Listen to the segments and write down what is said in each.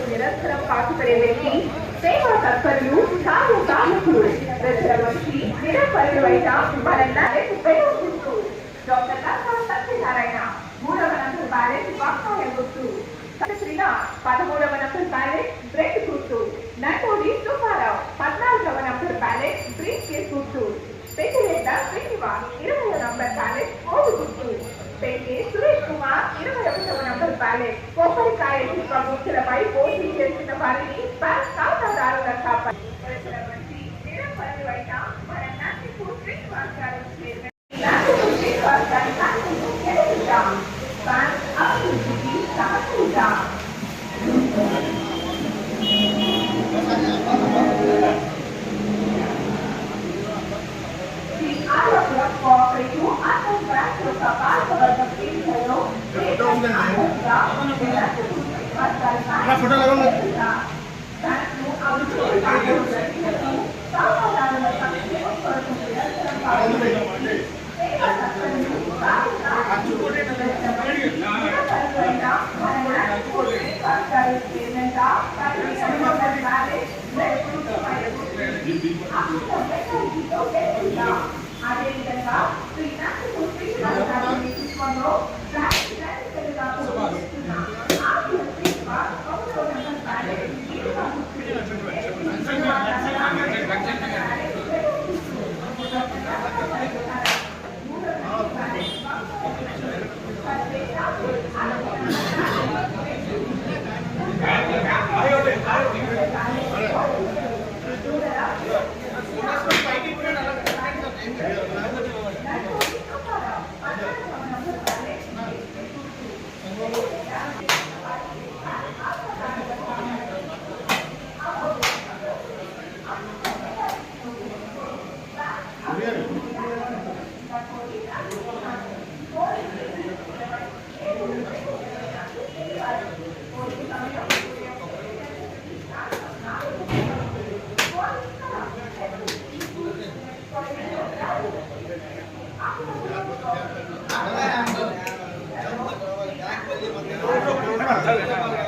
నిరంతరం పాటుపడే వ్యక్తి సేవా తత్పరులు కాదు కాలకులు మంచి నిరపరులైన మనందరి ఉపయోగిస్తూ డాక్టర్ లతా సత్యనారాయణ 3వ నంబర్ బ్యాలెట్ వాక్య గుర్తు శ్రీల 13వ నంబర్ బ్యాలెట్ బ్రెడ్ గుర్తు నటోడి సుబ్బారావు 14వ నంబర్ బ్యాలెట్ బ్రీఫ్ కేస్ గుర్తు పెద్దిరెడ్డ శ్రీనివాస్ 20వ నంబర్ బ్యాలెట్ ఓడు గుర్తు పెద్ది సురేష్ కుమార్ 21వ నంబర్ బ్యాలెట్ కొబ్బరికాయ శిల్ప గుర్తులపై పోటీ చేస్తున్న వారిని బ్యాంక్ ఖాతాదారుల కాపై నిరపరులైన మన నాసిపూర్ శ్రీనివాస్ గారు శ్రీనివాస్ గారి బ్యాంక్ అభివృద్ధికి సహకరిద్దాం. కోఆపరేటివ్ అర్బన్ బ్యాంక్ యొక్క పాల్గొన్న కేంద్రంలో అదేవిధంగా నేతృత్వంలో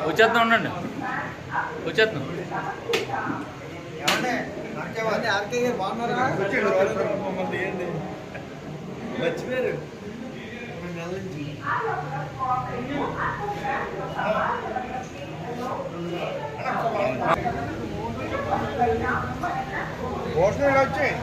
వచ్చేద్దాం ఉండండి వచ్చేద్దాం మర్చిపోయారు భోజనం వచ్చాయి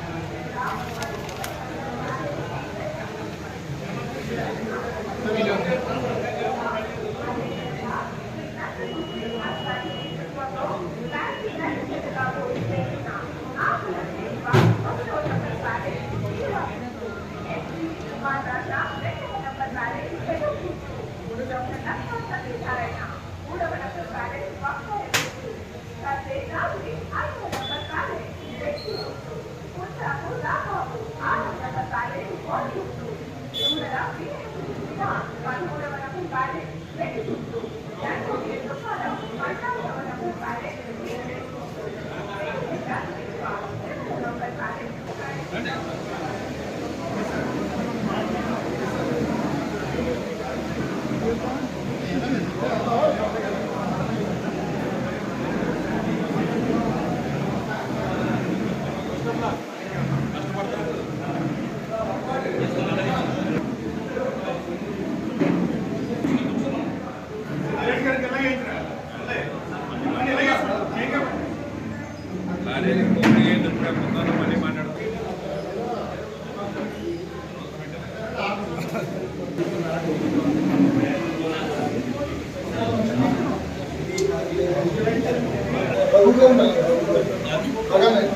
Okay.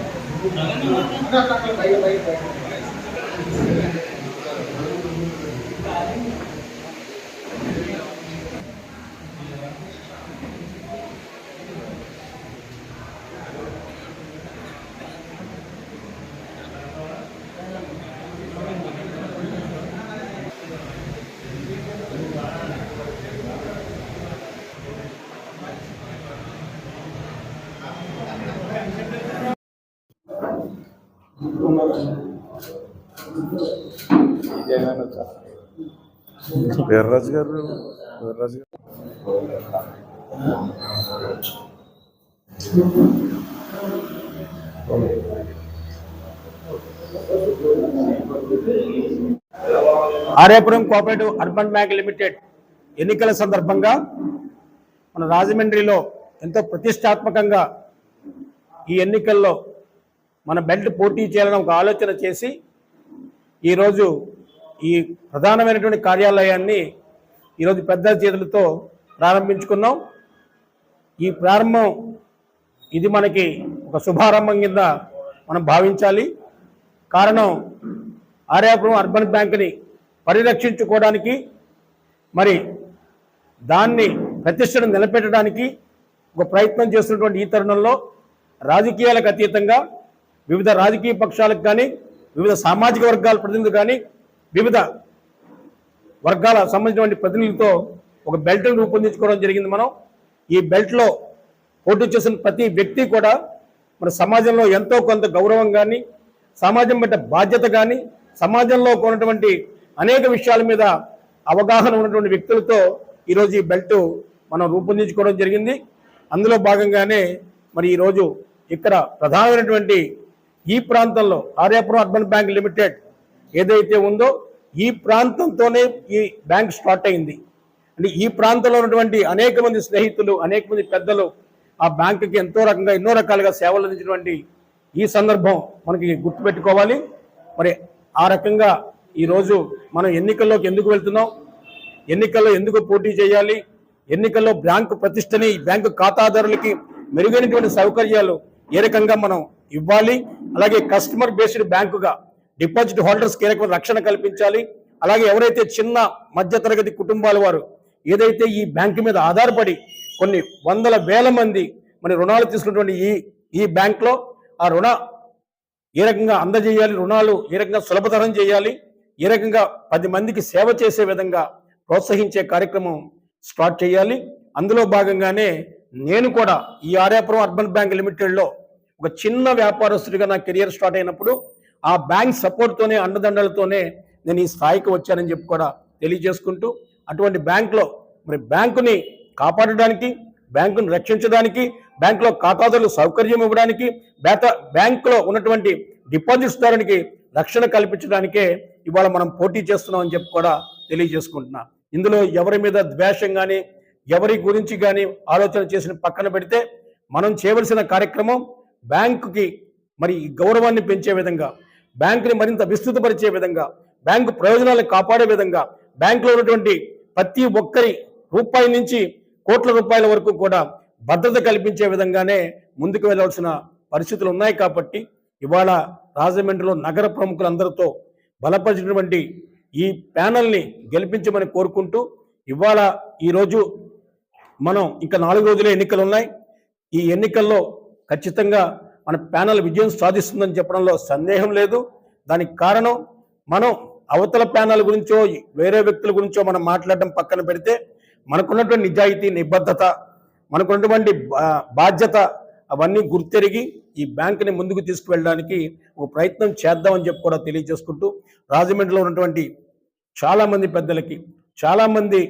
వీర్రాజు గారు వీర్రాజు గారు Aryapuram cooperative urban bank limited ఎన్నికల సందర్భంగా మన రాజమండ్రిలో ఎంతో ప్రతిష్టాత్మకంగా ఈ ఎన్నికల్లో మన బెల్ట్ పోటీ చేయాలని ఒక ఆలోచన చేసి ఈరోజు ఈ ప్రధానమైనటువంటి కార్యాలయాన్ని ఈరోజు పెద్ద చేతులతో ప్రారంభించుకున్నాం. ఈ ప్రారంభం ఇది మనకి ఒక శుభారంభం కింద మనం భావించాలి. కారణం ఆర్యాపురం అర్బన్ బ్యాంకుని పరిరక్షించుకోవడానికి, మరి దాన్ని ప్రతిష్టను నిలబెట్టడానికి ఒక ప్రయత్నం చేస్తున్నటువంటి ఈ తరుణంలో రాజకీయాలకు అతీతంగా వివిధ రాజకీయ పక్షాలకు కానీ, వివిధ సామాజిక వర్గాల ప్రతినిధులు కానీ, వివిధ వర్గాల సంబంధించినటువంటి ప్రతినిధులతో ఒక బెల్ట్ను రూపొందించుకోవడం జరిగింది. మనం ఈ బెల్ట్లో పోటీ చేసిన ప్రతి వ్యక్తి కూడా మన సమాజంలో ఎంతో కొంత గౌరవం కానీ, సమాజం పట్ల బాధ్యత కానీ, సమాజంలో ఉన్నటువంటి అనేక విషయాల మీద అవగాహన ఉన్నటువంటి వ్యక్తులతో ఈరోజు ఈ బెల్ట్ మనం రూపొందించుకోవడం జరిగింది. అందులో భాగంగానే మరి ఈరోజు ఇక్కడ ప్రధానమైనటువంటి ఈ ప్రాంతంలో ఆర్యాపురం అర్బన్ బ్యాంక్ లిమిటెడ్ ఏదైతే ఉందో ఈ ప్రాంతంతోనే ఈ బ్యాంక్ స్టార్ట్ అయింది. అంటే ఈ ప్రాంతంలో ఉన్నటువంటి అనేక మంది స్నేహితులు, అనేక మంది పెద్దలు ఆ బ్యాంకుకి ఎన్నో రకాలుగా సేవలు అందించినటువంటి ఈ సందర్భం మనకి గుర్తుపెట్టుకోవాలి. మరి ఆ రకంగా ఈరోజు మనం ఎన్నికల్లోకి ఎందుకు వెళ్తున్నాం, ఎన్నికల్లో ఎందుకు పోటీ చేయాలి, ఎన్నికల్లో బ్యాంకు ప్రతిష్టని, బ్యాంకు ఖాతాదారులకి మెరుగైనటువంటి సౌకర్యాలు ఏ రకంగా మనం ఇవ్వాలి, అలాగే కస్టమర్ బేస్డ్ బ్యాంకుగా డిపాజిట్ హోల్డర్స్కి ఏ రకమైన రక్షణ కల్పించాలి, అలాగే ఎవరైతే చిన్న మధ్యతరగతి కుటుంబాల వారు ఏదైతే ఈ బ్యాంకు మీద ఆధారపడి కొన్ని వందల వేల మంది మరి రుణాలు తీసుకున్నటువంటి ఈ బ్యాంక్లో ఆ రుణ ఏ రకంగా అందజేయాలి, రుణాలు ఏ రకంగా సులభతరం చేయాలి, ఏ రకంగా 10 మందికి సేవ చేసే విధంగా ప్రోత్సహించే కార్యక్రమం స్టార్ట్ చేయాలి. అందులో భాగంగానే నేను కూడా ఈ ఆర్యాపురం అర్బన్ బ్యాంక్ లిమిటెడ్లో ఒక చిన్న వ్యాపారస్తుడిగా నా కెరియర్ స్టార్ట్ అయినప్పుడు ఆ బ్యాంక్ సపోర్ట్తోనే, అండదండలతోనే నేను ఈ స్థాయికి వచ్చానని చెప్పి కూడా తెలియజేసుకుంటూ, అటువంటి బ్యాంకులో మరి బ్యాంకుని కాపాడడానికి, బ్యాంకును రక్షించడానికి, బ్యాంకులో ఖాతాదారులు సౌకర్యం ఇవ్వడానికి, బ్యాంకులో ఉన్నటువంటి డిపాజిట్స్ దారునికి రక్షణ కల్పించడానికే ఇవాళ మనం పోటీ చేస్తున్నామని చెప్పి కూడా తెలియజేసుకుంటున్నా. ఇందులో ఎవరి మీద ద్వేషం కానీ, ఎవరి గురించి కానీ ఆలోచన చేసిన పక్కన పెడితే మనం చేయవలసిన కార్యక్రమం బ్యాంకుకి మరి గౌరవాన్ని పెంచే విధంగా, బ్యాంకుని మరింత విస్తృతపరిచే విధంగా, బ్యాంకు ప్రయోజనాలను కాపాడే విధంగా, బ్యాంకులో ఉన్నటువంటి ప్రతి ఒక్కరి రూపాయి నుంచి కోట్ల రూపాయల వరకు కూడా భద్రత కల్పించే విధంగానే ముందుకు వెళ్ళవలసిన పరిస్థితులు ఉన్నాయి. కాబట్టి ఇవాళ రాజమండ్రిలో నగర ప్రముఖులందరితో బలపరిచినటువంటి ఈ ప్యానల్ని గెలిపించమని కోరుకుంటూ, ఇవాళ ఈరోజు మనం ఇంకా 4 రోజులే ఎన్నికలు ఉన్నాయి. ఈ ఎన్నికల్లో ఖచ్చితంగా మన ప్యానల్ విజయం సాధిస్తుందని చెప్పడంలో సందేహం లేదు. దానికి కారణం మనం అవతల ప్యానల్ గురించో వేరే వ్యక్తుల గురించో మనం మాట్లాడడం పక్కన పెడితే మనకున్నటువంటి నిజాయితీ, నిబద్ధత, మనకున్నటువంటి బాధ్యత అవన్నీ గుర్తెరిగి ఈ బ్యాంకుని ముందుకు తీసుకువెళ్ళడానికి ఒక ప్రయత్నం చేద్దామని చెప్పి కూడా తెలియజేసుకుంటూ, రాజమండ్రిలో ఉన్నటువంటి చాలామంది పెద్దలకి, చాలామంది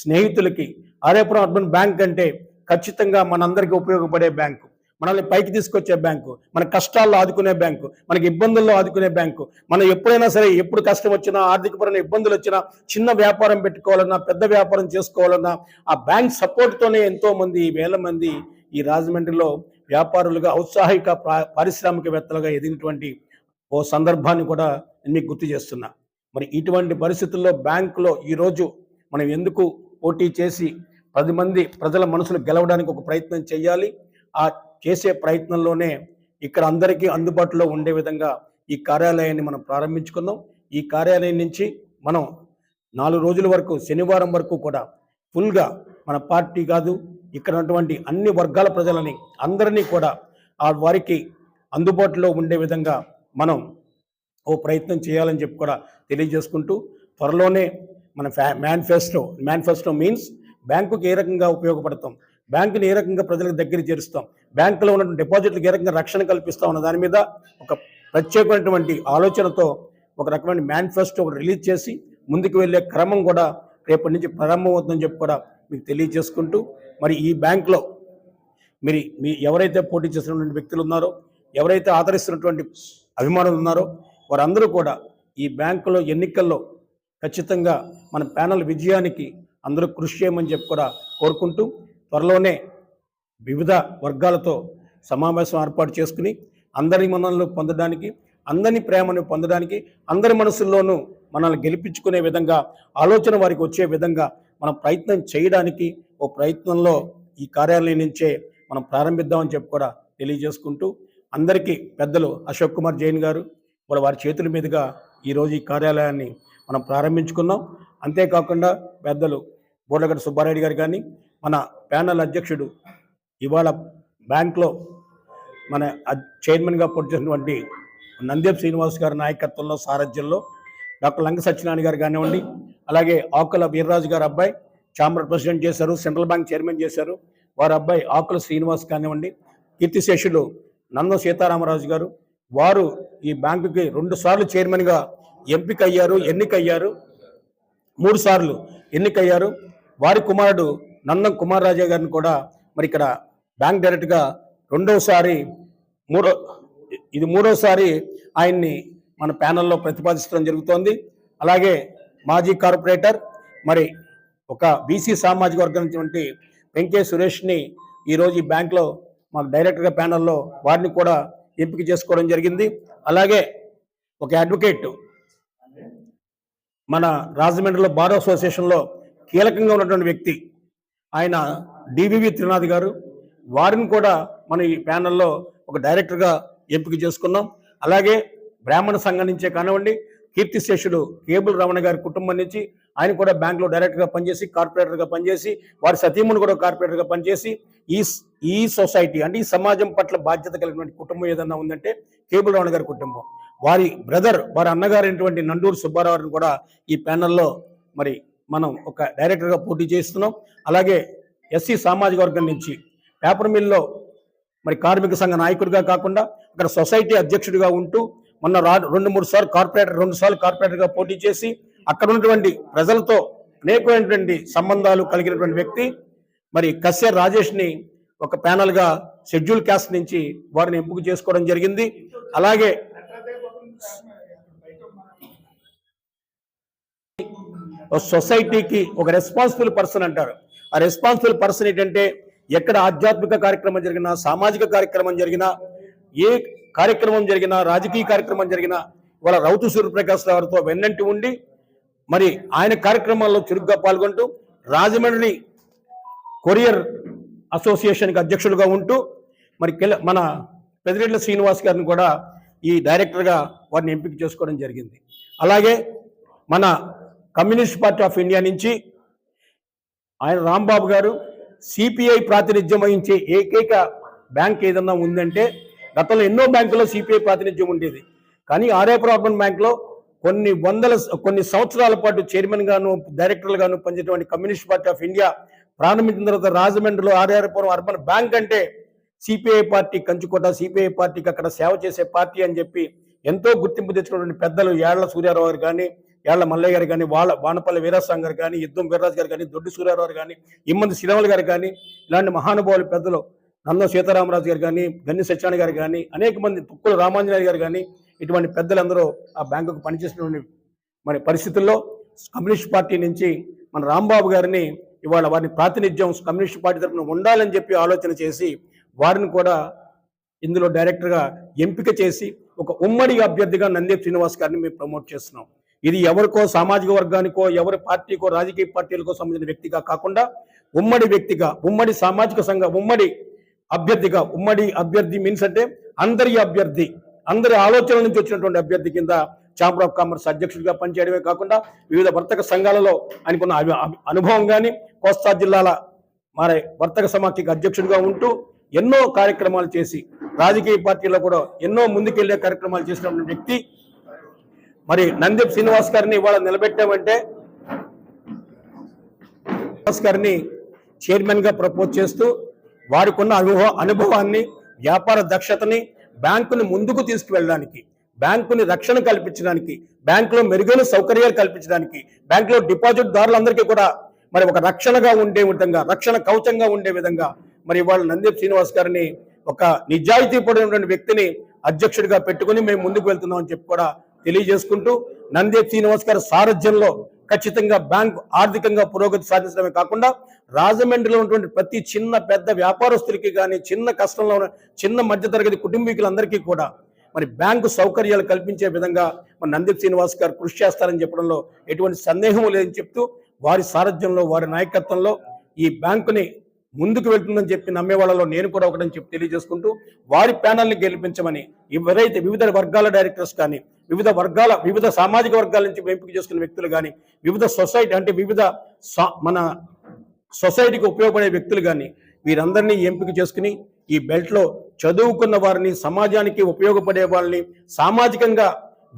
స్నేహితులకి ఆర్యాపురం అర్బన్ బ్యాంక్ అంటే ఖచ్చితంగా మనందరికీ ఉపయోగపడే బ్యాంకు, మనల్ని పైకి తీసుకొచ్చే బ్యాంకు, మన కష్టాల్లో ఆదుకునే బ్యాంకు, మనకి ఇబ్బందుల్లో ఆదుకునే బ్యాంకు. మనం ఎప్పుడైనా సరే, ఎప్పుడు కష్టం వచ్చినా, ఆర్థికపరమైన ఇబ్బందులు వచ్చినా, చిన్న వ్యాపారం పెట్టుకోవాలన్నా, పెద్ద వ్యాపారం చేసుకోవాలన్నా ఆ బ్యాంక్ సపోర్ట్తోనే ఎంతో మంది, వేల మంది ఈ రాజమండ్రిలో వ్యాపారులుగా, ఔత్సాహిక పారిశ్రామికవేత్తలుగా ఎదిగినటువంటి ఓ సందర్భాన్ని కూడా మీకు గుర్తు చేస్తున్నా. మరి ఇటువంటి పరిస్థితుల్లో బ్యాంకులో ఈరోజు మనం ఎందుకు పోటీ చేసి 10 మంది ప్రజల మనసును గెలవడానికి ఒక ప్రయత్నం చేయాలి. ఆ చేసే ప్రయత్నంలోనే ఇక్కడ అందరికీ అందుబాటులో ఉండే విధంగా ఈ కార్యాలయాన్ని మనం ప్రారంభించుకున్నాం. ఈ కార్యాలయం నుంచి మనం 4 రోజుల వరకు, శనివారం వరకు కూడా ఫుల్గా మన పార్టీ కాదు, ఇక్కడ ఉన్నటువంటి అన్ని వర్గాల ప్రజలని అందరినీ కూడా వారికి అందుబాటులో ఉండే విధంగా మనం ఓ ప్రయత్నం చేయాలని చెప్పి కూడా తెలియజేసుకుంటూ, త్వరలోనే మన మేనిఫెస్టో మీన్స్ బ్యాంకుకి ఏ రకంగా ఉపయోగపడతాం, బ్యాంకుని ఏ రకంగా ప్రజలకు దగ్గర చేరుస్తాం, బ్యాంకులో ఉన్న డిపాజిట్లకు ఏ రకంగా రక్షణ కల్పిస్తాం అన్న దాని మీద ఒక ప్రత్యేకమైనటువంటి ఆలోచనతో ఒక రకమైన మేనిఫెస్టో రిలీజ్ చేసి ముందుకు వెళ్ళే క్రమం కూడా రేపటి నుంచి ప్రారంభమవుతుందని చెప్పి కూడా మీకు తెలియజేసుకుంటూ, మరి ఈ బ్యాంకులో మీ ఎవరైతే పోటీ చేస్తున్నటువంటి వ్యక్తులు ఉన్నారో, ఎవరైతే ఆదరిస్తున్నటువంటి అభిమానులు ఉన్నారో వారందరూ కూడా ఈ బ్యాంకులో ఎన్నికల్లో ఖచ్చితంగా మన ప్యానల్ విజయానికి అందరూ కృషి చేయమని చెప్పి కూడా కోరుకుంటూ, త్వరలోనే వివిధ వర్గాలతో సమావేశం ఏర్పాటు చేసుకుని అందరి మనల్ని పొందడానికి, అందరి ప్రేమను పొందడానికి, అందరి మనసుల్లోనూ మనల్ని గెలిపించుకునే విధంగా ఆలోచన వారికి వచ్చే విధంగా మనం ప్రయత్నం చేయడానికి ఓ ప్రయత్నంలో ఈ కార్యాలయం నుంచే మనం ప్రారంభిద్దామని చెప్పి కూడా తెలియజేసుకుంటూ, అందరికీ పెద్దలు అశోక్ కుమార్ జైన్ గారు కూడా వారి చేతుల మీదుగా ఈరోజు ఈ కార్యాలయాన్ని మనం ప్రారంభించుకున్నాం. అంతేకాకుండా పెద్దలు బోర్లగడ్డ సుబ్బారెడ్డి గారు కానీ, మన ప్యానల్ అధ్యక్షుడు ఇవాళ బ్యాంక్లో మన చైర్మన్గా పోటీ చేసినటువంటి నందేప్ శ్రీనివాస్ గారి నాయకత్వంలో, సారథ్యంలో డాక్టర్ లంక సత్యనారాయణ గారు కానివ్వండి, అలాగే ఆకుల వీర్రాజు గారు అబ్బాయి ఛాంబర్ ప్రెసిడెంట్ చేశారు, సెంట్రల్ బ్యాంక్ చైర్మన్ చేశారు, వారి అబ్బాయి ఆకుల శ్రీనివాస్ కానివ్వండి, కీర్తిశేషులు నంద సీతారామరాజు గారు, వారు ఈ బ్యాంకుకి 2 సార్లు చైర్మన్గా ఎన్నికయ్యారు, 3 సార్లు ఎన్నికయ్యారు. వారి కుమారుడు నందం కుమార్ రాజా గారిని కూడా మరి ఇక్కడ బ్యాంక్ డైరెక్టర్గా మూడోసారి ఆయన్ని మన ప్యానల్లో ప్రతిపాదించడం జరుగుతోంది. అలాగే మాజీ కార్పొరేటర్, మరి ఒక బీసీ సామాజిక వర్గం నుంచి వెంకే సురేష్ని ఈరోజు ఈ బ్యాంక్లో మాకు డైరెక్టర్గా ప్యానల్లో వారిని కూడా ఎంపిక చేసుకోవడం జరిగింది. అలాగే ఒక అడ్వకేట్, మన రాజమండ్రిలో బార్ అసోసియేషన్లో కీలకంగా ఉన్నటువంటి వ్యక్తి ఆయన డివివి త్రినాథ్ గారు, వారిని కూడా మన ఈ ప్యానల్లో ఒక డైరెక్టర్గా ఎంపిక చేసుకున్నాం. అలాగే బ్రాహ్మణ సంఘం నుంచే కానివ్వండి, కీర్తిశేషుడు కేబుల్ రమణ గారి కుటుంబం నుంచి ఆయన కూడా బ్యాంకులో డైరెక్టర్గా పనిచేసి, కార్పొరేటర్గా పనిచేసి, వారి సతీముని కూడా కార్పొరేటర్గా పనిచేసి ఈ సొసైటీ అంటే ఈ సమాజం పట్ల బాధ్యత కలిగినటువంటి కుటుంబం ఏదన్నా ఉందంటే కేబుల్ రమణ గారి కుటుంబం. వారి బ్రదర్, వారి అన్నగారైనటువంటి నండూరు సుబ్బారావు గారిని కూడా ఈ ప్యానల్లో మరి మనం ఒక డైరెక్టర్గా పోటీ చేస్తున్నాం. అలాగే ఎస్సీ సామాజిక వర్గం నుంచి పేపర్ మిల్లో మరి కార్మిక సంఘ నాయకుడిగా కాకుండా అక్కడ సొసైటీ అధ్యక్షుడిగా ఉంటూ మొన్న 2 సార్లు కార్పొరేటర్గా పోటీ చేసి అక్కడ ఉన్నటువంటి ప్రజలతో అనేకమైనటువంటి సంబంధాలు కలిగినటువంటి వ్యక్తి మరి కశ్యర్ రాజేష్ని ఒక ప్యానల్గా షెడ్యూల్ క్యాస్ట్ నుంచి వారిని ఎంపిక చేసుకోవడం జరిగింది. అలాగే సొసైటీకి ఒక రెస్పాన్సిబుల్ పర్సన్ అంటారు. ఆ రెస్పాన్సిబుల్ పర్సన్ ఏంటంటే ఎక్కడ ఆధ్యాత్మిక కార్యక్రమం జరిగినా, సామాజిక కార్యక్రమం జరిగినా, ఏ కార్యక్రమం జరిగినా, రాజకీయ కార్యక్రమం జరిగినా వాళ్ళ రౌతు సూర్యప్రకాశ్ రావుతో వెన్నంటి ఉండి మరి ఆయన కార్యక్రమాల్లో చురుగ్గా పాల్గొంటూ రాజమండ్రి కొరియర్ అసోసియేషన్కి అధ్యక్షులుగా ఉంటూ మరి మన పెదిరెడ్ల శ్రీనివాస్ గారిని కూడా ఈ డైరెక్టర్గా వారిని ఎంపిక చేసుకోవడం జరిగింది. అలాగే మన కమ్యూనిస్ట్ పార్టీ ఆఫ్ ఇండియా నుంచి ఆయన రాంబాబు గారు సిపిఐ ప్రాతినిధ్యం వహించే ఏకైక బ్యాంక్ ఏదన్నా ఉందంటే, గతంలో ఎన్నో బ్యాంకుల్లో సిపిఐ ప్రాతినిధ్యం ఉండేది, కానీ ఆర్ఐపురం అర్బన్ బ్యాంక్లో కొన్ని సంవత్సరాల పాటు చైర్మన్ గాను, డైరెక్టర్లు గాను పనిచేటువంటి కమ్యూనిస్ట్ పార్టీ ఆఫ్ ఇండియా ప్రారంభించిన తర్వాత రాజమండ్రిలో ఆర్ఐపురం అర్బన్ బ్యాంక్ అంటే సిపిఐ పార్టీ కంచుకోట, సిపిఐ పార్టీకి అక్కడ సేవ చేసే పార్టీ అని చెప్పి ఎంతో గుర్తింపు తెచ్చుకున్నటువంటి పెద్దలు యాళ్ల సూర్యారావు గారు కానీ, యాళ్ల మల్లయ్య గారు కానీ, వానపల్లి వీరాస్వామి గారు కానీ, యుద్ధం వీర్రాజు గారు కానీ, దొడ్డి సూర్యారావు గారు కానీ, ఇమ్మంది శ్రీరాములు గారు కానీ, ఇలాంటి మహానుభావులు పెద్దలు నంద సీతారామరాజు గారు కానీ, గన్ని సత్యనారాయణ గారు కానీ, అనేక మంది తుక్కుల రామాంజనేయ గారు కానీ, ఇటువంటి పెద్దలందరూ ఆ బ్యాంకుకు పనిచేసినటువంటి మరి పరిస్థితుల్లో కమ్యూనిస్ట్ పార్టీ నుంచి మన రాంబాబు గారిని ఇవాళ వారిని ప్రాతినిధ్యం కమ్యూనిస్ట్ పార్టీ తరఫున ఉండాలని చెప్పి ఆలోచన చేసి వారిని కూడా ఇందులో డైరెక్టర్గా ఎంపిక చేసి ఒక ఉమ్మడి అభ్యర్థిగా నందేప్ శ్రీనివాస్ గారిని మేము ప్రమోట్ చేస్తున్నాం. ఇది ఎవరికో సామాజిక వర్గానికో, ఎవరి పార్టీకో, రాజకీయ పార్టీలకో సంబంధించిన వ్యక్తిగా కాకుండా ఉమ్మడి వ్యక్తిగా, ఉమ్మడి సామాజిక సంఘ ఉమ్మడి అభ్యర్థిగా, ఉమ్మడి అభ్యర్థి మీన్స్ అంటే అందరి అభ్యర్థి, అందరి ఆలోచనల నుంచి వచ్చినటువంటి అభ్యర్థి కింద ఛాంబర్ ఆఫ్ కామర్స్ అధ్యక్షుడిగా పనిచేయడమే కాకుండా వివిధ వర్తక సంఘాలలో ఆయనకున్న అనుభవం కానీ, కోస్తా జిల్లాల మరి వర్తక సమాఖ్యకి అధ్యక్షుడిగా ఉంటూ ఎన్నో కార్యక్రమాలు చేసి రాజకీయ పార్టీలో కూడా ఎన్నో ముందుకెళ్లే కార్యక్రమాలు చేసినటువంటి వ్యక్తి మరి నందెప్ శ్రీనివాస్ గారిని ఇవాళ నిలబెట్టామంటే శ్రీనివాస్ గారిని చైర్మన్ గా ప్రపోజ్ చేస్తూ వారికి ఉన్న అనుభవాన్ని, వ్యాపార దక్షతని బ్యాంకుని ముందుకు తీసుకువెళ్ళడానికి, బ్యాంకుని రక్షణ కల్పించడానికి, బ్యాంకులో మెరుగైన సౌకర్యాలు కల్పించడానికి, బ్యాంకులో డిపాజిట్ దారులందరికీ కూడా మరి ఒక రక్షణగా ఉండే విధంగా, రక్షణ కవచంగా ఉండే విధంగా మరి ఇవాళ నందెప్ శ్రీనివాస్ గారిని ఒక నిజాయితీ పడినటువంటి వ్యక్తిని అధ్యక్షుడిగా పెట్టుకుని మేము ముందుకు వెళ్తున్నాం అని చెప్పి కూడా తెలియజేసుకుంటూ, నందెప్ శ్రీనివాస్ గారి సారథ్యంలో ఖచ్చితంగా బ్యాంకు ఆర్థికంగా పురోగతి సాధించడమే కాకుండా రాజమండ్రిలో ఉన్నటువంటి ప్రతి చిన్న పెద్ద వ్యాపారస్తులకి కానీ, చిన్న కష్టంలో ఉన్న చిన్న మధ్యతరగతి కుటుంబీకులందరికీ కూడా మరి బ్యాంకు సౌకర్యాలు కల్పించే విధంగా మరి నందెప్ శ్రీనివాస్ గారు కృషి చేస్తారని చెప్పడంలో ఎటువంటి సందేహం లేదని చెప్తూ, వారి సారథ్యంలో, వారి నాయకత్వంలో ఈ బ్యాంకుని ముందుకు వెళ్తుందని చెప్పి నమ్మే వాళ్ళలో నేను కూడా ఒకటని చెప్పి తెలియజేసుకుంటూ, వారి ప్యానల్ని గెలిపించమని ఎవరైతే వివిధ వర్గాల డైరెక్టర్స్ కానీ, వివిధ సామాజిక వర్గాల నుంచి ఎంపిక చేసుకున్న వ్యక్తులు కానీ, వివిధ సొసైటీ అంటే మన సొసైటీకి ఉపయోగపడే వ్యక్తులు కానీ వీరందరినీ ఎంపిక చేసుకుని ఈ బెల్ట్లో చదువుకున్న వారిని, సమాజానికి ఉపయోగపడే వాళ్ళని, సామాజికంగా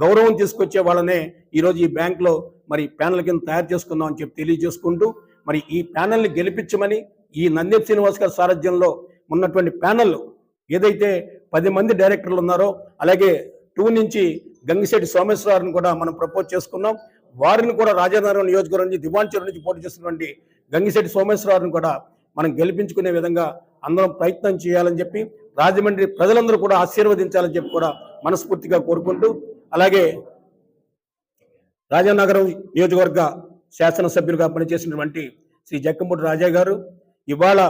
గౌరవం తీసుకొచ్చే వాళ్ళనే ఈరోజు ఈ బ్యాంకులో మరి ప్యానల్ కింద తయారు చేసుకుందాం అని చెప్పి తెలియజేసుకుంటూ, మరి ఈ ప్యానల్ని గెలిపించమని ఈ నందెప్ శ్రీనివాస్ గారి సారథ్యంలో ఉన్నటువంటి ప్యానల్ ఏదైతే 10 మంది డైరెక్టర్లు ఉన్నారో, అలాగే 2 నుంచి గంగిశెట్టి సోమేశ్వరరావుని కూడా మనం ప్రపోజ్ చేసుకున్నాం. వారిని కూడా రాజానగరం నియోజకవర్గం నుంచి దివాన్చూరు నుంచి పోటీ చేస్తున్నటువంటి గంగిశెట్టి సోమేశ్వరరావుని కూడా మనం గెలిపించుకునే విధంగా అందరం ప్రయత్నం చేయాలని చెప్పి, రాజమండ్రి ప్రజలందరూ కూడా ఆశీర్వదించాలని చెప్పి కూడా మనస్ఫూర్తిగా కోరుకుంటూ, అలాగే రాజానగరం నియోజకవర్గ శాసనసభ్యులుగా పనిచేసినటువంటి శ్రీ జక్కంపూడి రాజా గారు ఇవాళ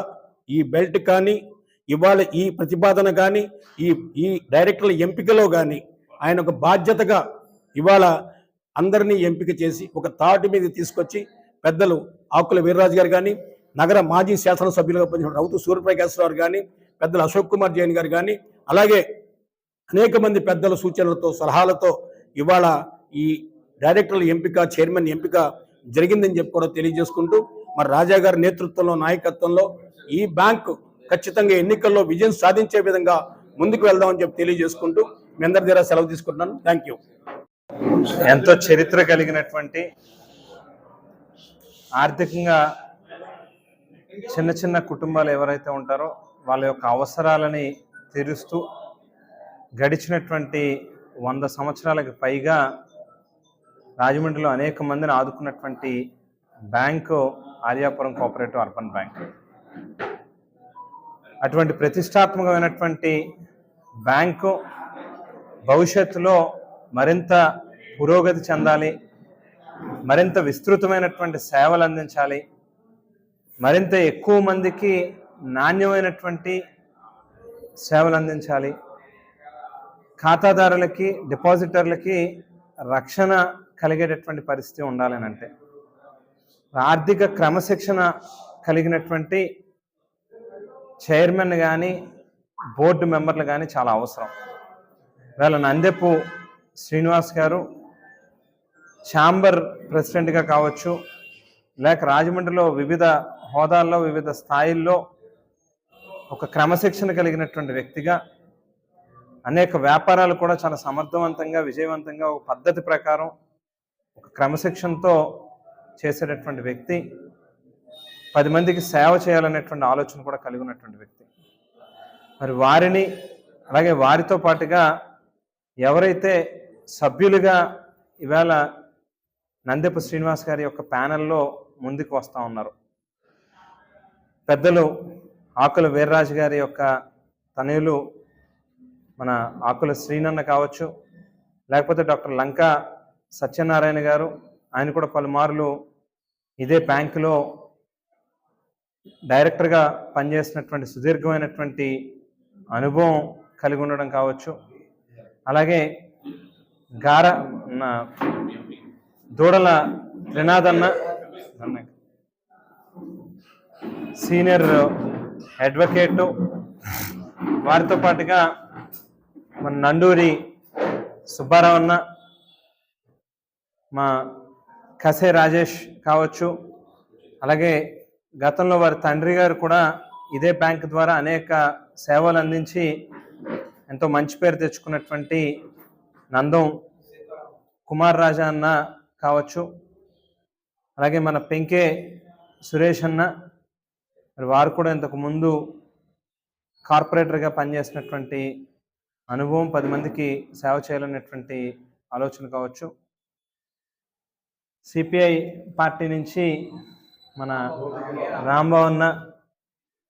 ఈ బెల్ట్ కానీ, ఇవాళ ఈ ప్రతిపాదన కానీ, ఈ డైరెక్టర్ల ఎంపికలో కానీ ఆయన ఒక బాధ్యతగా ఇవాళ అందరినీ ఎంపిక చేసి ఒక తాటి మీద తీసుకొచ్చి పెద్దలు ఆకుల వీర్రాజు గారు కానీ, నగర మాజీ శాసనసభ్యులుగా పనిచేసిన రౌతు సూర్యప్రకాశ్రావు కానీ, పెద్దలు అశోక్ కుమార్ జైన్ గారు కానీ, అలాగే అనేక మంది పెద్దల సూచనలతో, సలహాలతో ఇవాళ ఈ డైరెక్టర్ల ఎంపిక, చైర్మన్ ఎంపిక జరిగిందని చెప్పి కూడా తెలియజేసుకుంటూ, మరి రాజా గారి నేతృత్వంలో, నాయకత్వంలో ఈ బ్యాంకు ఖచ్చితంగా ఎన్నికల్లో విజయం సాధించే విధంగా ముందుకు వెళ్దామని చెప్పి తెలియజేసుకుంటూ మీ అందరి దగ్గర సెలవు తీసుకుంటున్నాను. Thank you. ఎంతో చరిత్ర కలిగినటువంటి, ఆర్థికంగా చిన్న చిన్న కుటుంబాలు ఎవరైతే ఉంటారో వాళ్ళ యొక్క అవసరాలని తీరుస్తూ గడిచినటువంటి 100 సంవత్సరాలకు పైగా రాజమండ్రిలో అనేక మందిని ఆదుకున్నటువంటి bank Aryapuram cooperative urban bank. అటువంటి ప్రతిష్టాత్మకమైనటువంటి బ్యాంకు భవిష్యత్తులో మరింత పురోగతి చెందాలి, మరింత విస్తృతమైనటువంటి సేవలు అందించాలి, మరింత ఎక్కువ మందికి నాణ్యమైనటువంటి సేవలు అందించాలి, ఖాతాదారులకి, డిపాజిటర్లకి రక్షణ కలిగేటటువంటి పరిస్థితి ఉండాలని అంటే ఆర్థిక క్రమశిక్షణ కలిగినటువంటి చైర్మన్ కానీ, బోర్డు మెంబర్లు కానీ చాలా అవసరం. ఇవాళ నందెపు శ్రీనివాస్ గారు ఛాంబర్ ప్రెసిడెంట్గా కావచ్చు, లేక రాజమండ్రిలో వివిధ హోదాల్లో, వివిధ స్థాయిల్లో ఒక క్రమశిక్షణ కలిగినటువంటి వ్యక్తిగా, అనేక వ్యాపారాలు కూడా చాలా సమర్థవంతంగా, విజయవంతంగా ఒక పద్ధతి ప్రకారం ఒక క్రమశిక్షణతో చేసేటటువంటి వ్యక్తి, 10 మందికి సేవ చేయాలనేటువంటి ఆలోచన కూడా కలిగి ఉన్నటువంటి వ్యక్తి. మరి వారిని, అలాగే వారితో పాటుగా ఎవరైతే సభ్యులుగా ఇవాళ నందెపు శ్రీనివాస్ గారి యొక్క ప్యానెల్లో ముందుకు వస్తూ ఉన్నారు, పెద్దలు ఆకుల వీర్రాజు గారి యొక్క తనయులు మన ఆకుల శ్రీనన్న కావచ్చు, లేకపోతే డాక్టర్ లంకా సత్యనారాయణ గారు, ఆయన కూడా పలుమార్లు ఇదే బ్యాంకులో డైరెక్టర్గా పనిచేసినటువంటి సుదీర్ఘమైనటువంటి అనుభవం కలిగి ఉండడం కావచ్చు, అలాగే దూడల త్రినాథన్న సీనియర్ అడ్వకేటు, వారితో పాటుగా మన నండూరి సుబ్బారావు అన్న, మా కసే రాజేష్ కావచ్చు, అలాగే గతంలో వారి తండ్రి గారు కూడా ఇదే బ్యాంక్ ద్వారా అనేక సేవలు అందించి ఎంతో మంచి పేరు తెచ్చుకున్నటువంటి నందం కుమార్ రాజా అన్న కావచ్చు, అలాగే మన పెంకే సురేష్ అన్న, మరి వారు కూడా ఇంతకు ముందు కార్పొరేటర్గా పనిచేసినటువంటి అనుభవం, 10 మందికి సేవ చేయాలనేటువంటి ఆలోచన కావచ్చు. సిపిఐ పార్టీ నుంచి మన రాంబాబు అన్న,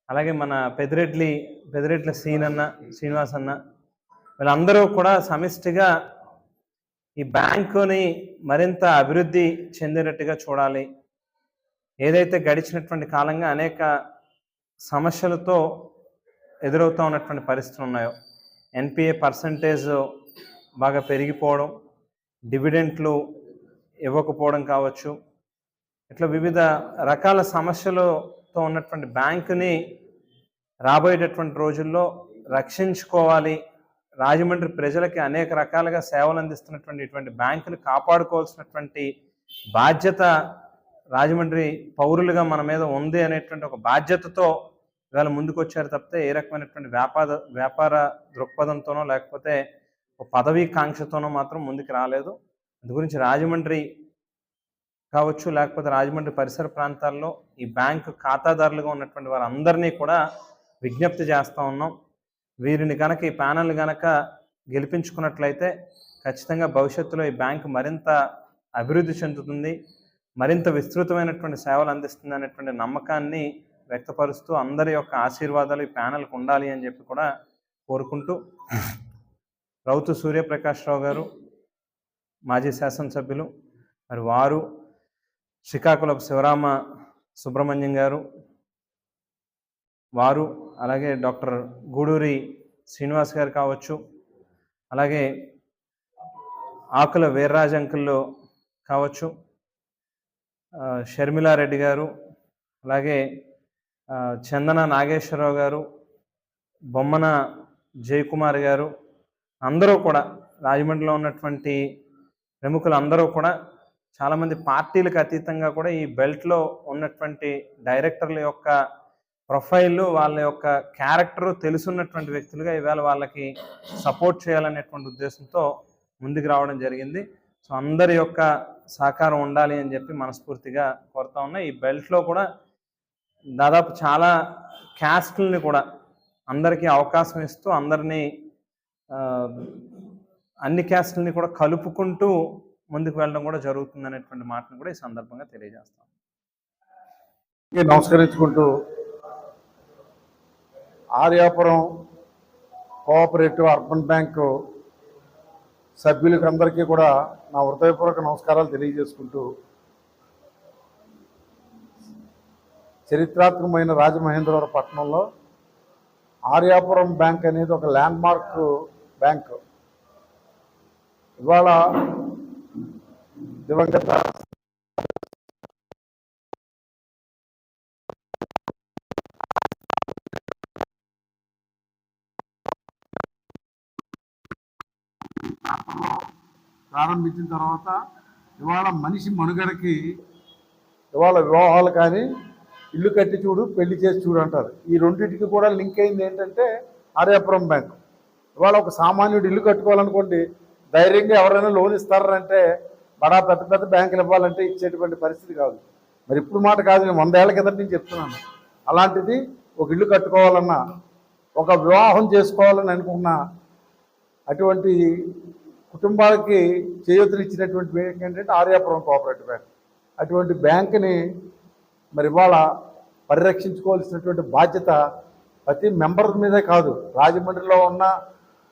అలాగే మన పెదిరెడ్ల శ్రీనివాస్ అన్న, వీళ్ళందరూ కూడా సమిష్టిగా ఈ బ్యాంకుని మరింత అభివృద్ధి చెందేటట్టుగా చూడాలి. ఏదైతే గడిచినటువంటి కాలంగా అనేక సమస్యలతో ఎదురవుతూ ఉన్నటువంటి పరిస్థితులు ఉన్నాయో, ఎన్పిఏ పర్సంటేజ్ బాగా పెరిగిపోవడం, డివిడెంట్లు ఇవ్వకపోవడం కావచ్చు, ఇట్లా వివిధ రకాల సమస్యలతో ఉన్నటువంటి బ్యాంకుని రాబోయేటటువంటి రోజుల్లో రక్షించుకోవాలి. రాజమండ్రి ప్రజలకి అనేక రకాలుగా సేవలు అందిస్తున్నటువంటి ఇటువంటి బ్యాంకుని కాపాడుకోవాల్సినటువంటి బాధ్యత రాజమండ్రి పౌరులుగా మన మీద ఉంది అనేటువంటి ఒక బాధ్యతతో ఇవాళ ముందుకు వచ్చారు తప్పితే ఏ రకమైనటువంటి వ్యాపార దృక్పథంతోనో లేకపోతే ఒక పదవీ కాంక్షతోనో మాత్రం ముందుకు రాలేదు. అందు గురించి రాజమండ్రి కావచ్చు, లేకపోతే రాజమండ్రి పరిసర ప్రాంతాల్లో ఈ బ్యాంకు ఖాతాదారులుగా ఉన్నటువంటి వారందరినీ కూడా విజ్ఞప్తి చేస్తూ ఉన్నాం. వీరిని కనుక, ఈ ప్యానల్ కనుక గెలిపించుకున్నట్లయితే ఖచ్చితంగా భవిష్యత్తులో ఈ బ్యాంకు మరింత అభివృద్ధి చెందుతుంది, మరింత విస్తృతమైనటువంటి సేవలు అందిస్తుంది అనేటువంటి నమ్మకాన్ని వ్యక్తపరుస్తూ అందరి యొక్క ఆశీర్వాదాలు ఈ ప్యానల్కి ఉండాలి అని చెప్పి కూడా కోరుకుంటూ, రౌతు సూర్యప్రకాశ్రావు గారు మాజీ శాసనసభ్యులు, మరి వారు, శ్రీకాకుళపు శివరామ సుబ్రహ్మణ్యం గారు వారు, అలాగే డాక్టర్ గూడూరి శ్రీనివాస్ గారు కావచ్చు, అలాగే ఆకుల వీర్రాజు అంకుల్లో కావచ్చు, షర్మిలారెడ్డి గారు, అలాగే చందన నాగేశ్వరరావు గారు, బొమ్మన జయకుమార్ గారు, అందరూ కూడా రాజమండ్రిలో ఉన్నటువంటి ప్రముఖులు అందరూ కూడా చాలామంది పార్టీలకు అతీతంగా కూడా ఈ బెల్ట్లో ఉన్నటువంటి డైరెక్టర్ల యొక్క ప్రొఫైల్, వాళ్ళ యొక్క క్యారెక్టరు తెలుసున్నటువంటి వ్యక్తులుగా ఈవేళ వాళ్ళకి సపోర్ట్ చేయాలనేటువంటి ఉద్దేశంతో ముందుకు రావడం జరిగింది. సో అందరి యొక్క సహకారం ఉండాలి అని చెప్పి మనస్ఫూర్తిగా కోరుతా ఉన్నా. ఈ బెల్ట్లో కూడా దాదాపు చాలా క్యాస్ట్లని కూడా అందరికీ అవకాశం ఇస్తూ అందరినీ అన్ని క్యాస్ట్లని కూడా కలుపుకుంటూ ముందుకు వెళ్ళడం కూడా జరుగుతుంది అనేటువంటి మాటను కూడా ఈ సందర్భంగా తెలియజేస్తాం. నమస్కరించుకుంటూ ఆర్యాపురం కోఆపరేటివ్ అర్బన్ బ్యాంకు సభ్యులకి అందరికీ కూడా నా హృదయపూర్వక నమస్కారాలు తెలియజేసుకుంటూ, చరిత్రాత్మకమైన రాజమహేంద్రవరం పట్టణంలో ఆర్యాపురం బ్యాంక్ అనేది ఒక ల్యాండ్ మార్క్ బ్యాంకు. ఇవాళ దివంగత ప్రారంభించిన తర్వాత ఇవాళ మనిషి మనుగడకి ఇవాళ వివాహాలు కానీ ఇల్లు కట్టి చూడు, పెళ్లి చేసి చూడు అంటారు. ఈ రెండింటికి కూడా లింక్ అయింది ఏంటంటే ఆర్యాపురం బ్యాంకు. ఇవాళ ఒక సామాన్యుడు ఇల్లు కట్టుకోవాలనుకోండి, ధైర్యంగా ఎవరైనా లోన్ ఇస్తారంటే బడా పెద్ద పెద్ద బ్యాంకులు ఇవ్వాలంటే ఇచ్చేటువంటి పరిస్థితి కాదు. మరి ఇప్పుడు మాట కాదు, నేను 100 ఏళ్ల కిందట నుంచి చెప్తున్నాను. అలాంటిది ఒక ఇల్లు కట్టుకోవాలన్నా, ఒక వివాహం చేసుకోవాలని అనుకున్నా, అటువంటి కుటుంబాలకి చేయూతనిచ్చినటువంటి బ్యాంక్ ఏంటంటే ఆర్యాపురం కోఆపరేటివ్ బ్యాంక్. అటువంటి బ్యాంకుని మరి ఇవాళ పరిరక్షించుకోవాల్సినటువంటి బాధ్యత ప్రతి మెంబర్ మీదే కాదు, రాజమండ్రిలో ఉన్న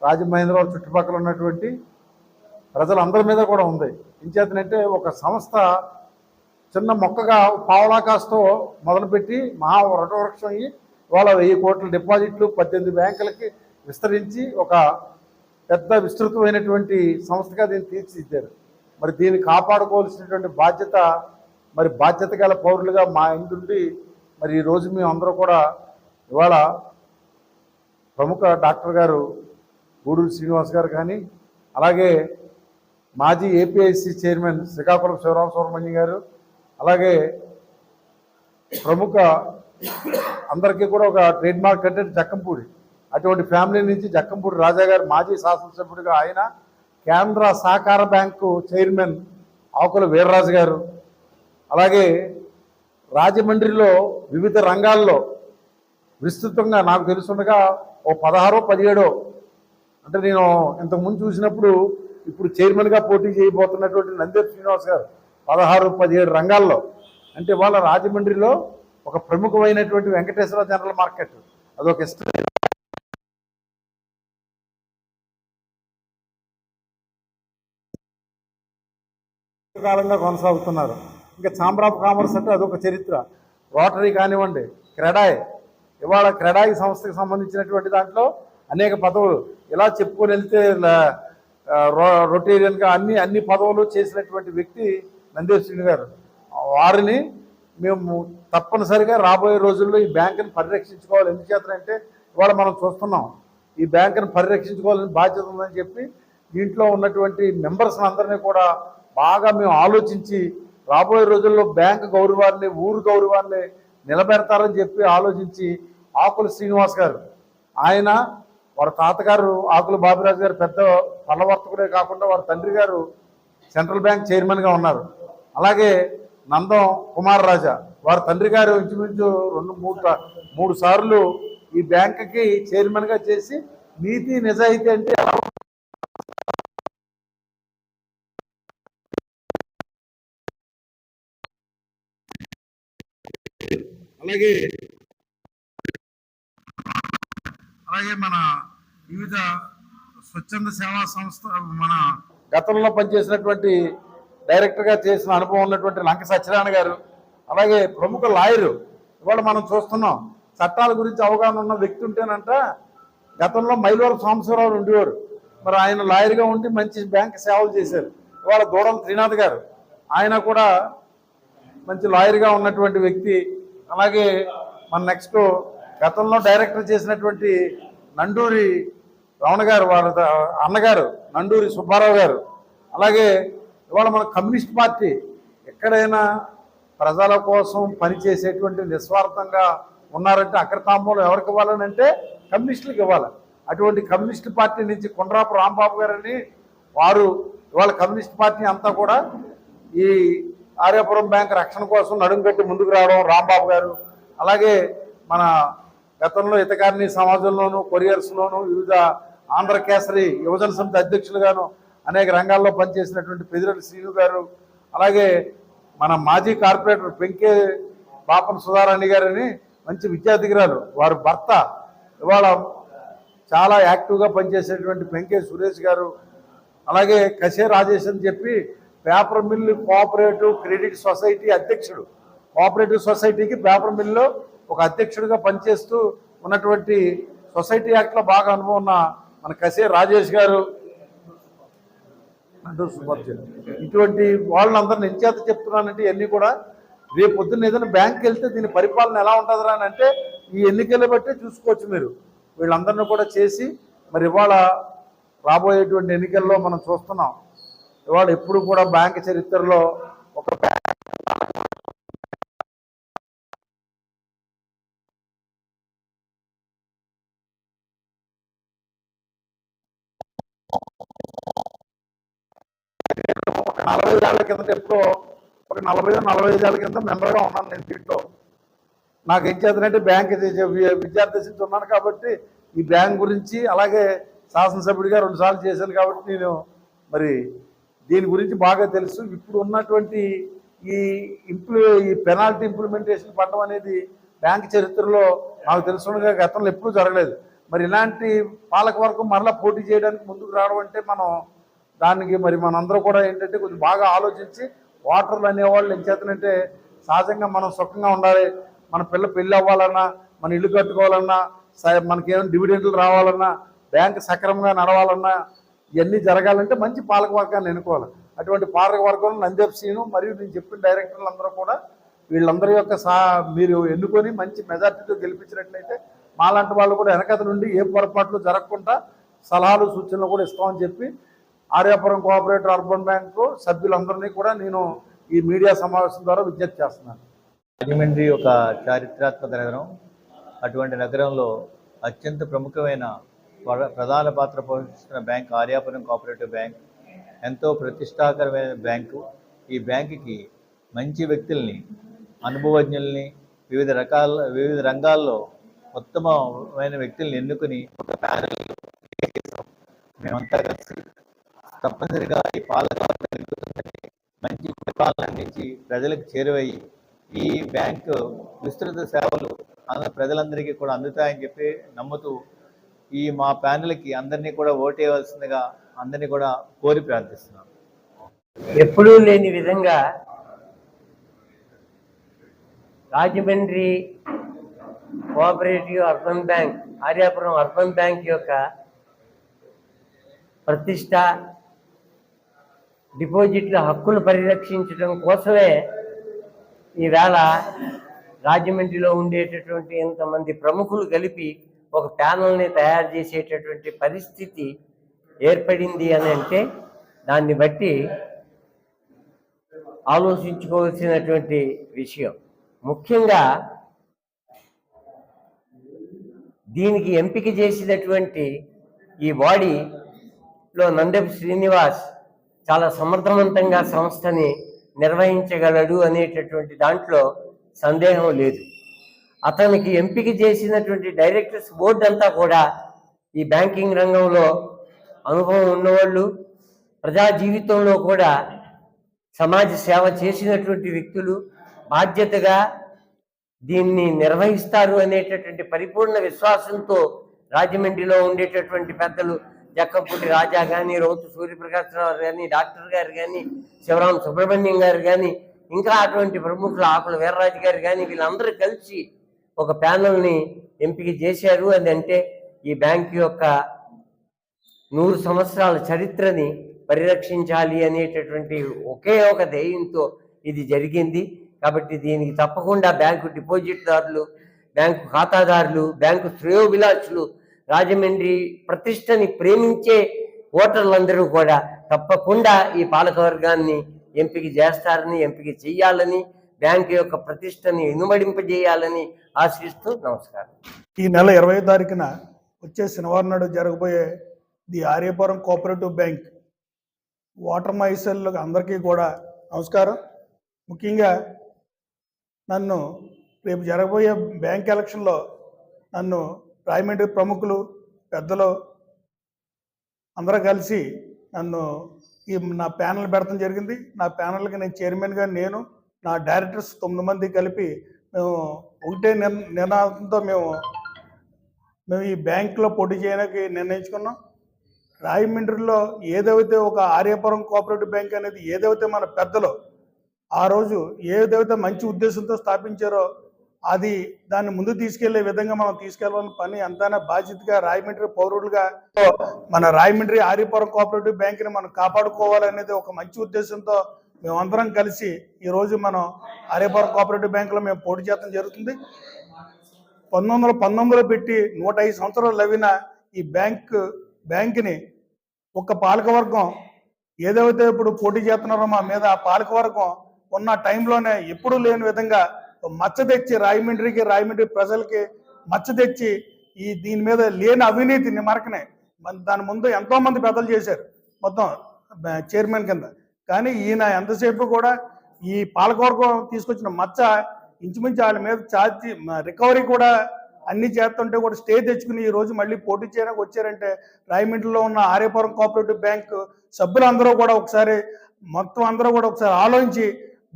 రాజమహేంద్రవరం చుట్టుపక్కల ఉన్నటువంటి ప్రజలందరి మీద కూడా ఉంది. ఇంచేతనంటే ఒక సంస్థ చిన్న మొక్కగా పావలాకాస్తో మొదలుపెట్టి మహా వటవృక్షం అయ్యి ఇవాళ 1000 కోట్ల డిపాజిట్లు 18 బ్యాంకులకి విస్తరించి ఒక పెద్ద విస్తృతమైనటువంటి సంస్థగా దీన్ని తీర్చిదిద్దారు. మరి దీన్ని కాపాడుకోవాల్సినటువంటి బాధ్యత, మరి బాధ్యత గల పౌరులుగా మా ఇంటి మరి ఈరోజు మేము అందరూ కూడా ఇవాళ ప్రముఖ డాక్టర్ గారు గూడూరు శ్రీనివాస్ గారు కానీ, అలాగే మాజీ ఏపీఐసి చైర్మన్ శ్రీకాకుళం శివరామ సుబ్రహ్మణ్యం గారు, అలాగే ప్రముఖ అందరికీ కూడా ఒక ట్రేడ్ మార్క్ అంటే జక్కంపూడి, అటువంటి ఫ్యామిలీ నుంచి జక్కంపూడి రాజా గారు మాజీ శాసనసభ్యుడిగా ఆయన, కేంద్ర సహకార బ్యాంకు చైర్మన్ ఆకుల వీర్రాజు గారు, అలాగే రాజమండ్రిలో వివిధ రంగాల్లో విస్తృతంగా నాకు తెలుసుండగా ఓ 16-17 అంటే నేను ఇంతకుముందు చూసినప్పుడు ఇప్పుడు చైర్మన్గా పోటీ చేయబోతున్నటువంటి నందేపు శ్రీనివాస్ గారు 16-17 రంగాల్లో, అంటే వాళ్ళ రాజమండ్రిలో ఒక ప్రముఖమైనటువంటి వెంకటేశ్వర జనరల్ మార్కెట్ అదొక కాలంగా కొనసాగుతున్నారు. ఇంకా ఛాంబర్ ఆఫ్ కామర్స్ అంటే అదొక చరిత్ర. రోటరీ కానివ్వండి, క్రెడాయ్, ఇవాళ క్రెడాయి సంస్థకి సంబంధించినటువంటి దాంట్లో అనేక పదవులు ఇలా చెప్పుకొని వెళ్తే రొటేరియన్గా అన్ని పదవులు చేసినటువంటి వ్యక్తి నందేపు శ్రీను గారు. వారిని మేము తప్పనిసరిగా రాబోయే రోజుల్లో ఈ బ్యాంకుని పరిరక్షించుకోవాలి. ఎందుచేతనంటే ఇవాళ మనం చూస్తున్నాం ఈ బ్యాంకుని పరిరక్షించుకోవాలని బాధ్యత ఉందని చెప్పి దీంట్లో ఉన్నటువంటి మెంబర్స్ అందరినీ కూడా బాగా మేము ఆలోచించి రాబోయే రోజుల్లో బ్యాంకు గౌరవాన్ని, ఊరు గౌరవాన్ని నిలబెడతారని చెప్పి ఆలోచించి ఆకుల శ్రీనివాస్ గారు, ఆయన వారి తాతగారు ఆకుల బాబిరాజు గారు పెద్ద పల్లవర్తకుడే కాకుండా వారి తండ్రి గారు సెంట్రల్ బ్యాంక్ చైర్మన్గా ఉన్నారు. అలాగే నందం కుమార్ రాజా వారి తండ్రి గారు ఇంచుమించు 2-3 సార్లు ఈ బ్యాంకుకి చైర్మన్గా చేసి నీతి నిజాయితీ అంటే అలాగే మన వివిధ స్వచ్ఛంద సేవా సంస్థ మన గతంలో పనిచేసినటువంటి డైరెక్టర్గా చేసిన అనుభవం ఉన్నటువంటి లంక సత్యనారాయణ గారు, అలాగే ప్రముఖ లాయరు, ఇవాళ మనం చూస్తున్నాం చట్టాల గురించి అవగాహన ఉన్న వ్యక్తి ఉంటేనంట గతంలో మైలవరం సాంబశివరావు ఉండేవారు. మరి ఆయన లాయర్గా ఉండి మంచి బ్యాంక్ సేవలు చేశారు. ఇవాళ దూడం త్రినాథ్ గారు, ఆయన కూడా మంచి లాయర్గా ఉన్నటువంటి వ్యక్తి. అలాగే మన నెక్స్ట్ గతంలో డైరెక్టర్ చేసినటువంటి నండూరి రమణ గారు, వాళ్ళ అన్నగారు నండూరి సుబ్బారావు గారు. అలాగే ఇవాళ మన కమ్యూనిస్ట్ పార్టీ ఎక్కడైనా ప్రజల కోసం పనిచేసేటువంటి నిస్వార్థంగా ఉన్నారంటే అక్కడ తాంబూలం ఎవరికి ఇవ్వాలని అంటే కమ్యూనిస్టులకు ఇవ్వాలి. అటువంటి కమ్యూనిస్ట్ పార్టీ నుంచి కొండ్రాపు రాంబాబు గారని వారు ఇవాళ కమ్యూనిస్ట్ పార్టీ అంతా కూడా ఈ ఆర్యాపురం బ్యాంక్ రక్షణ కోసం నడుం కట్టి ముందుకు రావడం రాంబాబు గారు. అలాగే మన గతంలో హితకారిణి సమాజంలోనూ, కొరియర్స్లోనూ, వివిధ ఆంధ్ర కేసరి యువజన సమితి అధ్యక్షులుగాను అనేక రంగాల్లో పనిచేసినటువంటి పెదిరెడ్డి శ్రీను గారు. అలాగే మన మాజీ కార్పొరేటర్ పెంకే పాపన సుధారాణి గారని మంచి విద్యార్థిరాలు, వారి భర్త ఇవాళ చాలా యాక్టివ్గా పనిచేసేటువంటి పెంకే సురేష్ గారు. అలాగే కసే రాజేష్ అని చెప్పి paper mill cooperative credit society అధ్యక్షుడు, కోఆపరేటివ్ సొసైటీకి పేపర్ మిల్లులో ఒక అధ్యక్షుడిగా పనిచేస్తూ ఉన్నటువంటి సొసైటీ యాక్ట్లో బాగా అనుభవం ఉన్న మన కసే రాజేష్ గారు, ఇటువంటి వాళ్ళందరిని ఎంచేత చెప్తున్నానంటే ఇవన్నీ కూడా రేపు పొద్దున్న ఏదైనా బ్యాంక్కి వెళ్తే దీని పరిపాలన ఎలా ఉంటుందిరా అని అంటే ఈ ఎన్నికలు బట్టి చూసుకోవచ్చు మీరు. వీళ్ళందరినీ కూడా చేసి మరి ఇవాళ రాబోయేటువంటి ఎన్నికల్లో మనం చూస్తున్నాం ఇవాళ ఎప్పుడు కూడా బ్యాంక్ చరిత్రలో ఒక ఒక 40 ఏళ్ల కింద ఎప్పుడో ఒక 40-45 ఏళ్ల కింద మెంబర్గా ఉన్నాను నేను దీంట్లో. నాకు ఏం చేతనంటే బ్యాంక్ విద్యార్థి దశ ఉన్నాను కాబట్టి ఈ బ్యాంక్ గురించి, అలాగే శాసనసభ్యుడిగా 2 సార్లు చేశాను కాబట్టి నేను మరి దీని గురించి బాగా తెలుసు. ఇప్పుడు ఉన్నటువంటి ఈ పెనాల్టీ ఇంప్లిమెంటేషన్ పడడం అనేది బ్యాంక్ చరిత్రలో నాకు తెలుసుగా గతంలో ఎప్పుడూ జరగలేదు. మరి ఇలాంటి పాలకవర్గం మరలా పోటీ చేయడానికి ముందుకు రావడం అంటే మనం దానికి మరి మనందరూ కూడా ఏంటంటే కొంచెం బాగా ఆలోచించి ఓటర్లు అనేవాళ్ళు ఏం చేతనంటే సహజంగా మనం సుఖంగా ఉండాలి, మన పెళ్ళి అవ్వాలన్నా, మన ఇల్లు కట్టుకోవాలన్నా, మనకేమైనా డివిడెంట్లు రావాలన్నా, బ్యాంక్ సక్రమంగా నడవాలన్నా, ఇవన్నీ జరగాలంటే మంచి పాలకవర్గాన్ని ఎన్నుకోవాలి. అటువంటి పాలకవర్గం నందేపు శ్రీను మరియు నేను చెప్పిన డైరెక్టర్లు అందరూ కూడా వీళ్ళందరి యొక్క మీరు ఎన్నుకొని మంచి మెజార్టీతో గెలిపించినట్లయితే మాలాంటి వాళ్ళు కూడా వెనకత నుండి ఏ పొరపాట్లు జరగకుండా సలహాలు సూచనలు కూడా ఇస్తామని చెప్పి ఆర్యాపురం కోఆపరేటివ్ అర్బన్ బ్యాంకు సభ్యులందరినీ కూడా నేను ఈ మీడియా సమావేశం ద్వారా విజ్ఞప్తి చేస్తున్నాను. రాజమండ్రి ఒక చారిత్రాత్మక నగరం. అటువంటి నగరంలో అత్యంత ప్రముఖమైన ప్రధాన పాత్ర పోషిస్తున్న బ్యాంక్ ఆర్యాపురం కోఆపరేటివ్ బ్యాంక్. ఎంతో ప్రతిష్టాకరమైన బ్యాంకు. ఈ బ్యాంకుకి మంచి వ్యక్తుల్ని, అనుభవజ్ఞుల్ని, వివిధ రంగాల్లో ఉత్తమమైన వ్యక్తుల్ని ఎన్నుకుని ఒక ప్యానెల్ మేమంతా కలిసి తప్పనిసరిగా ఈ పాలకవర్గం మంచి పరిపాలన అందించి ప్రజలకు చేరువయ్యి ఈ బ్యాంకు విస్తృత సేవలు ప్రజలందరికీ కూడా అందుతాయని చెప్పి నమ్ముతూ ఈ మా ప్యానెల్కి అందరినీ కూడా ఓటేయవలసిందిగా అందరినీ కూడా కోరి ప్రార్థిస్తున్నాం. ఎప్పుడూ లేని విధంగా Rajahmundry cooperative urban bank, Aryapuram urban bank యొక్క ప్రతిష్ట, డిపాజిట్ల హక్కులు పరిరక్షించడం కోసమే ఈవేళ రాజమండ్రిలో ఉండేటటువంటి ఎంతమంది ప్రముఖులు కలిపి ఒక ప్యానల్ని తయారు చేసేటటువంటి పరిస్థితి ఏర్పడింది అని అంటే దాన్ని బట్టి ఆలోచించుకోవాల్సినటువంటి విషయం. ముఖ్యంగా దీనికి ఎంపిక చేసినటువంటి ఈ బాడీలో నందెపు శ్రీనివాస్ చాలా సమర్థవంతంగా సంస్థని నిర్వహించగలడు అనేటటువంటి దాంట్లో సందేహం లేదు. అతనికి ఎంపిక చేసినటువంటి డైరెక్టర్స్ బోర్డు అంతా కూడా ఈ బ్యాంకింగ్ రంగంలో అనుభవం ఉన్నవాళ్ళు, ప్రజా జీవితంలో కూడా సమాజ సేవ చేసినటువంటి వ్యక్తులు, బాధ్యతగా దీన్ని నిర్వహిస్తారు అనేటటువంటి పరిపూర్ణ విశ్వాసంతో రాజమండ్రిలో ఉండేటటువంటి పెద్దలు జక్కంపూడి రాజా కానీ, రౌతు సూర్యప్రకాశ్రావు కానీ, డాక్టర్ గారు కానీ, శివరాం సుబ్రహ్మణ్యం గారు కానీ, ఇంకా అటువంటి ప్రముఖులు ఆకుల వీర్రాజు గారు కానీ, వీళ్ళందరూ కలిసి ఒక ప్యానల్ని ఎంపిక చేశారు. అని అంటే ఈ బ్యాంక్ యొక్క 100 సంవత్సరాల చరిత్రని పరిరక్షించాలి అనేటటువంటి ఒకే ఒక ధ్యేయంతో ఇది జరిగింది. కాబట్టి దీనికి తప్పకుండా బ్యాంకు డిపాజిట్దారులు, బ్యాంకు ఖాతాదారులు, బ్యాంకు శ్రేయోభిలాషులు, రాజమండ్రి ప్రతిష్టని ప్రేమించే ఓటర్లందరూ కూడా తప్పకుండా ఈ పాలకవర్గాన్ని ఎంపిక చేస్తారని, ఎంపిక చేయాలని, బ్యాంకు యొక్క ప్రతిష్టని ఇనుమడింపజేయాలని ఆశిస్తూ నమస్కారం. ఈ నెల 20వ తారీఖున వచ్చే శనివారం నాడు జరగబోయే the Aryapuram cooperative bank voter మహిళలకు అందరికీ కూడా నమస్కారం. ముఖ్యంగా నన్ను రేపు జరగబోయే బ్యాంక్ ఎలక్షన్లో నన్ను రాజమండ్రి ప్రముఖులు, పెద్దలు అందరూ కలిసి నన్ను నా ప్యానెల్ పెడతాం జరిగింది. నా ప్యానెల్కి నేను చైర్మన్గా, నేను నా డైరెక్టర్స్ 9 మంది కలిపి మేము ఒకటే నిర్ణయంతో మేము ఈ బ్యాంకులో పోటీ చేయడానికి నిర్ణయించుకున్నాం. రాజమండ్రిలో ఏదైతే ఒక ఆర్యాపురం కోఆపరేటివ్ బ్యాంక్ అనేది ఏదైతే మన పెద్దలు ఆ రోజు ఏదైతే మంచి ఉద్దేశంతో స్థాపించారో అది దాన్ని ముందు తీసుకెళ్లే విధంగా మనం తీసుకెళ్లాలని పని అంతా బాధ్యతగా రాజమండ్రి పౌరులుగా మన రాజమండ్రి ఆర్యాపురం కోఆపరేటివ్ బ్యాంక్ని మనం కాపాడుకోవాలనేది ఒక మంచి ఉద్దేశంతో మేమందరం కలిసి ఈరోజు మనం ఆర్యాపురం కోఆపరేటివ్ బ్యాంకులో మేము పోటీ చేయడం జరుగుతుంది. 1919లో పెట్టి 105 సంవత్సరాలు అవిన ఈ బ్యాంక్ని ఒక పాలకవర్గం ఏదైతే ఇప్పుడు పోటీ చేస్తున్నారో మా మీద, ఆ పాలకవర్గం ఉన్న టైంలోనే ఎప్పుడూ లేని విధంగా మచ్చ తెచ్చి రాజమండ్రి ప్రజలకి మచ్చ తెచ్చి దీని మీద లేని అవినీతి నిమరకనే దాని ముందు ఎంతోమంది పెద్దలు చేశారు మొత్తం చైర్మన్ కింద. కానీ ఈయన ఎంతసేపు కూడా ఈ పాలకవర్గం తీసుకొచ్చిన మచ్చ ఇంచుమించు వాళ్ళ మీద ఛార్జీ రికవరీ కూడా అన్ని చేస్తుంటే కూడా స్టే తెచ్చుకుని ఈ రోజు మళ్ళీ పోటీ చేయడానికి వచ్చారంటే రాజమండ్రిలో ఉన్న ఆర్యాపురం కోఆపరేటివ్ బ్యాంక్ సభ్యులందరూ కూడా ఒకసారి ఒకసారి ఆలోచించి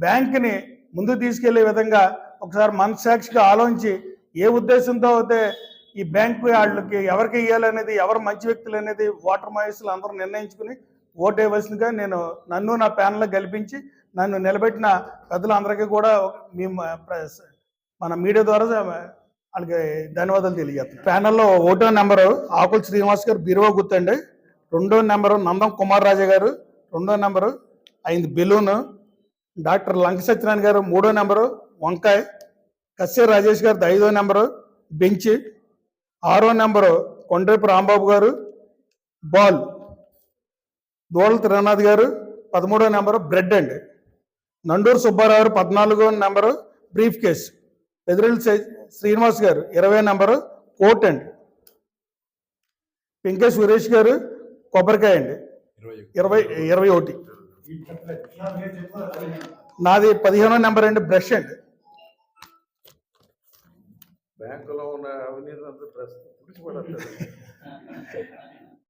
బ్యాంక్ని ముందుకు తీసుకెళ్లే విధంగా ఒకసారి మనస్సాక్షిగా ఆలోచించి ఏ ఉద్దేశంతో అయితే ఈ బ్యాంకు వాళ్ళకి ఎవరికి ఇవ్వాలనేది, ఎవరు మంచి వ్యక్తులు అనేది ఓటర్ మహిళలు అందరూ నిర్ణయించుకుని ఓటేయవలసిందిగా నన్ను నా ప్యానెల్లో గెలిపించి నన్ను నిలబెట్టిన పెద్దలందరికీ కూడా మన మీడియా ద్వారా వాళ్ళకి ధన్యవాదాలు తెలియజేస్తాను. ప్యానెల్లో 1వ నెంబరు ఆకుల శ్రీనివాస్ గారు, బీరువా గుర్తండి. 2వ నెంబరు నందం కుమార్ రాజా గారు, 2వ నెంబరు 5 బెలూను, డాక్టర్ లంక సత్యనారాయణ గారు 3వ నెంబరు వంకాయ, కశ్యర్ రాజేష్ గారు 5వ నెంబరు బెంచ్, 6వ నెంబరు కొండ్రేపు రాంబాబు గారు, బాల్. దోళ త్రినాథ్ గారు 13వ నెంబరు బ్రెడ్ అండి. నండూరు సుబ్బారావు గారు 14వ నెంబరు బ్రీఫ్ కేస్. ఎదురెల్లి శ్రీనివాస్ గారు 20వ నెంబరు కోట్ అండి. పింకే సురేష్ గారు కొబ్బరికాయ అండి 21. నాది 15వ నెంబర్ అండి బ్రష్ అండి. బ్యాంకులో ఉన్న అవినీతి అంతా